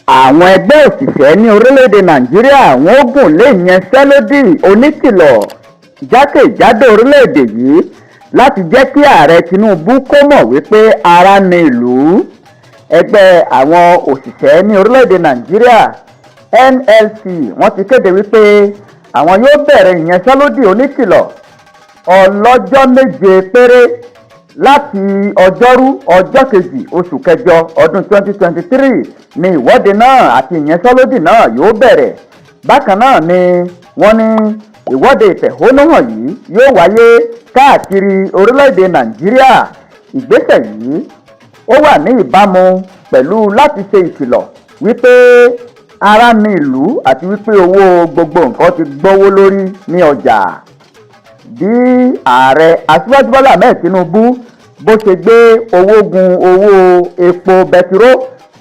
Àwọn ẹgbẹ́ òṣìṣẹ́ ní orílẹ̀-èdè Nàìjíríà wọ́n gùn lé ìyanṣẹ́lódì oníkìlọ̀ jákèjádò orílẹ̀-èdè yìí láti jẹ́ kí Ààrẹ Tinubu kó mọ̀ wípé ara ni ìlú. Ẹgbẹ́ àwọn òṣìṣẹ́ ní orílẹ̀-èdè Nàìjíríà NLC wọ́n ti kéde wípé àwọn yóò bẹ̀rẹ̀ ìyanṣẹ́lódì oníkìlọ̀ ọlọ́jọ́ 7 péré láti ọjọ́rú ọjọ́ kejì oṣù kẹjọ ọdún 2023 ni ìwọ́de náà àti ìyanṣẹ́lódì náà yóò bẹ̀rẹ̀. Bákan náà ni wọ́n ní ìwọ́de ìfẹ̀hónúhàn yìí yóò wáyé káàkiri orílẹ̀-èdè Nàìjíríà. Ìgbésẹ̀ yìí ó wà ní ìbámu pẹ̀lú láti ṣe ìkìlọ̀ wípé ara ni ìlú àti wípé owó gbogbo nǹkan ti gbówó lórí ní ọjà. Bí ààrẹ aṣíwájú Bọ́lá Ahmed Tinubu bó ṣe gbé owó gun owó epo bẹtiró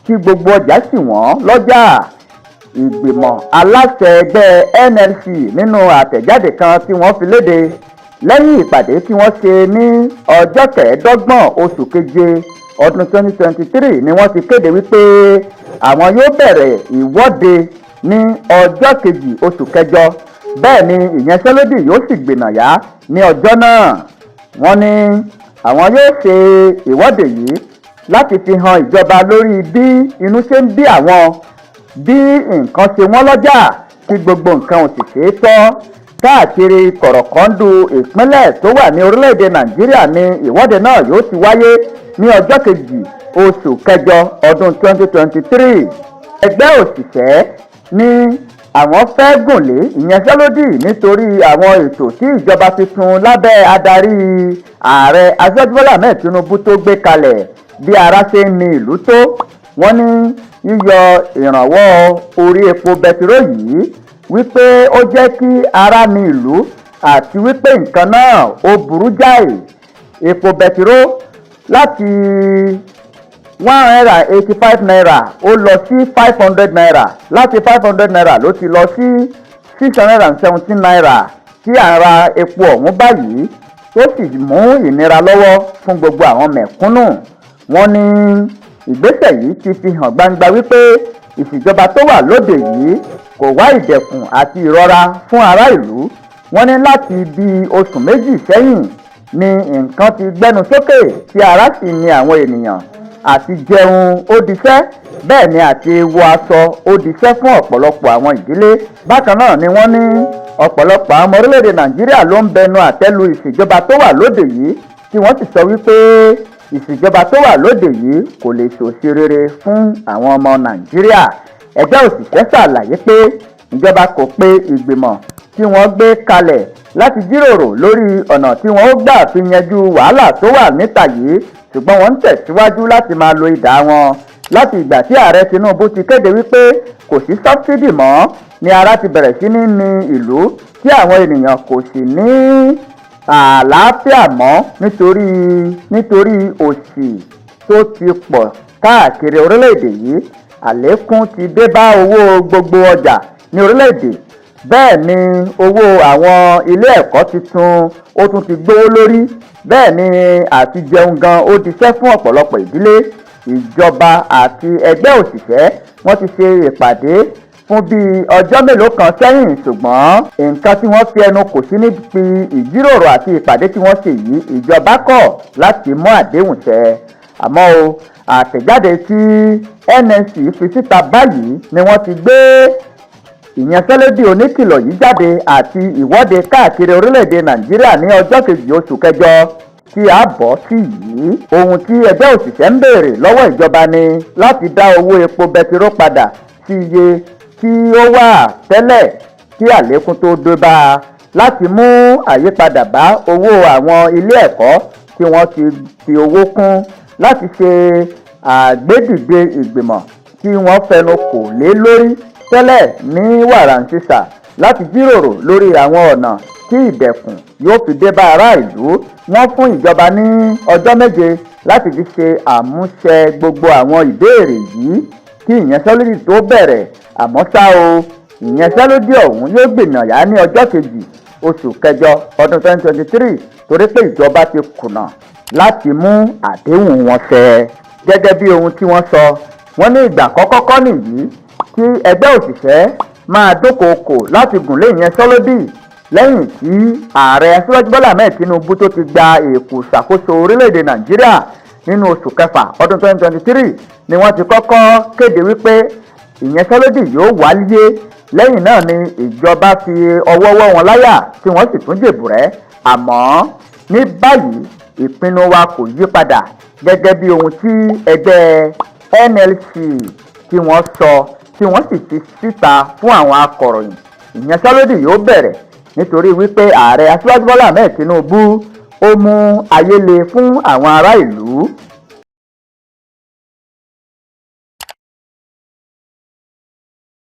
tí gbogbo ọjà sì wọ́n lọ́jà. Ìgbìmọ̀ aláṣẹ ẹgbẹ́ NLC nínú àtẹ̀jáde kan tí wọ́n fi léde lẹ́yìn ìpàdé tí wọ́n ṣe ní ọjọ́ 15 oṣù keje ọdún 2023 ni wọ́n ti kéde wípé àwọn yóò bẹ̀rẹ̀ ìwọ́de ní ọjọ́ kejì oṣù kẹjọ. Bẹ́ẹ̀ ni ìyanṣẹ́lódì yóò sì gbìnàyá ní ọjọ́ náà. Wọ́n ní àwọn yóò ṣe ìwọ́de yìí láti fi hàn ìjọba lórí bí inú ṣe ń bí àwọn, bí nǹkan ṣe wọ́n lọ́jà tí gbogbo nǹkan ò sì ṣeé tọ́. Káàkiri kọ̀rọ̀kọ́ndù ìpínlẹ̀ tó wà ní orílẹ̀-èdè Nàìjíríà ni ìwọ́de náà yóò ti wáyé ní ọjọ́ kejì oṣù kẹjọ ọdún 2023. Ẹgbẹ́ òṣìṣẹ́ ní àwọn fẹ́ gùn lé ìyanṣẹ́lódì nítorí àwọn ètò tí ìjọba tuntun lábẹ́ adarí Ààrẹ aṣíwájú Bọ́lá Ahmed Tinubu tó gbé kalẹ̀ bí ara ṣe ń ní ìlú tó. Wọ́n ní yíyọ ìrànwọ́ orí epo bẹtiró yìí wípé ó jẹ́ kí ara ní ìlú àti wípé nǹkan náà ó burú jáì. Epo bẹtiró láti 185 naira ó lọ sí 500 naira, láti 500 naira ló ti lọ sí 617 naira tí à ń ra epo ọ̀hún báyìí, tó sì mú ìnira lọ́wọ́ fún gbogbo àwọn mẹ̀kúnnù. Wọ́n ní ìgbésẹ̀ yìí ti fi hàn gbangba wípé ìṣèjọba tó wà lóde yìí kò wá ìdẹ̀kùn àti ìrọ̀ra fún ará ìlú. Wọ́n ní láti bí oṣù méjì sẹ́yìn ni nǹkan ti gbẹ́nu sókè tí ara sì ní àwọn ènìyàn. Àti jẹun ó diṣẹ́, bẹ́ẹ̀ ni àti wọ aṣọ ó diṣẹ́ fún ọ̀pọ̀lọpọ̀ àwọn ìdílé. Bákan náà ni wọ́n ní ọ̀pọ̀lọpọ̀ àwọn ọmọ orílẹ̀-èdè Nàìjíríà ló ń bẹnu àtẹ́lu ìṣèjọba tó wà lóde yìí tí wọ́n sì sọ wípé ìṣèjọba tó wà lóde yìí kò lè ṣòṣe rere fún àwọn ọmọ Nàìjíríà. Ẹgbẹ́ òṣìṣẹ́ ṣàlàyé pé ìjọba kò pe ìgbìmọ̀ tí wọ́n gbé kalẹ̀ láti jíròrò lórí ọ̀nà tí wọ́n ó gbà fi yanjú wàhálà tó wà níta yìí, ṣùgbọ́n wọ́n ń tẹ̀síwájú láti máa lo idà wọn. Láti ìgbà tí Ààrẹ Tinubu ti kéde wípé kò sí sọ́bsidì mọ́ ni ara ti bẹ̀rẹ̀ sí ní ní ìlú tí àwọn ènìyàn kò sì ní àlàáfíà mọ́ nítorí òṣì tó ti pọ̀ káàkiri orílẹ̀-èdè yìí. Àlékún ti dé bá owó gbogbo ọjà ní orílẹ̀-èdè. Bẹ́ẹ̀ ni owó àwọn ilé ẹ̀kọ́ tuntun ó tún ti gbówó lórí. Bẹ́ẹ̀ ni àti jẹun gan ó diṣẹ́ fún ọ̀pọ̀lọpọ̀ ìdílé. Ìjọba àti ẹgbẹ́ òṣìṣẹ́ wọ́n ti ṣe ìpàdé fún bíi ọjọ́ mélòó kan sẹ́yìn, ṣùgbọ́n nǹkan tí wọ́n fi ẹnu kò sí níbi ìjíròrò àti ìpàdé tí wọ́n ṣe yìí, ìjọba kọ̀ láti mú àdéhùn ṣẹ. Àmọ́ o, àtẹ̀jáde tí NLC fi síta báyìí ni wọ́n ti gbé ìyanṣẹ́lódì oníkìlọ̀ yìí jáde àti ìwọ́de káàkiri orílẹ̀-èdè Nàìjíríà ní ọjọ́ kejì oṣù kẹjọ tí a bọ́ sí yìí. Ohun tí ẹgbẹ́ òṣìṣẹ́ ń béèrè lọ́wọ́ ìjọba ni láti dá owó epo bẹtiró padà sí iye tí ó wà tẹ́lẹ̀ kí àlékún tó dé bá a, láti mú àyípadà bá owó àwọn ilé ẹ̀kọ́ tí wọ́n ti fi owó kún, láti ṣe àgbédìde ìgbìmọ̀ tí wọ́n fẹnu kò lé lórí tẹ́lẹ̀ ní wàràǹṣìṣà láti jíròrò lórí àwọn ọ̀nà tí ìdẹ̀kùn yóò fi dé bá ará ìlú. Wọ́n fún ìjọba ní ọjọ́ 7 láti fi ṣe àmúṣẹ gbogbo àwọn ìbéèrè yìí kí ìyanṣẹ́lódì tó bẹ̀rẹ̀. Àmọ́ ṣá o, ìyanṣẹ́lódì ọ̀hún yóò gbìnàyá ní ọjọ́ kejì oṣù kẹjọ ọdún 2023 torí pé ìjọba ti kùnà láti mú àdéhùn wọn ṣẹ. Gẹ́gẹ́ bí ohun tí wọ́n sọ wọ́n ní ìgbà kọ́kọ́kọ́ nìyí tí ẹgbẹ́ òṣìṣẹ́ máa dúnkòokò láti gùnlé ìyanṣẹ́lódì lẹ́yìn tí ààrẹ aṣíwájú Bọ́lá Ahmed Tinubu tó ti gba èèkù ṣàkóso orílẹ̀-èdè Nàìjíríà nínú oṣù kẹfà ọdún 2023 ni wọ́n ti kọ́kọ́ kéde wípé ìyanṣẹ́lódì yóò wáyé. Lẹ́yìn náà ni ìjọba fi ọwọ́ wọ́ wọn láyà tí wọ́n sì tún jèbùrẹ́. Àmọ́ ní báyìí ìpinnu wa kò yí padà gẹ́gẹ́ bí ohun tí ẹgbẹ́ NLC tí wọ́n sọ tí wọ́n sì fi síta fún àwọn akọ̀ròyìn. Ìyanṣẹ́lódì yóò bẹ̀rẹ̀ nítorí wípé ààrẹ aṣíwájú Bọ́lá Ahmed Tinubu ó mú ayé le fún àwọn ará ìlú.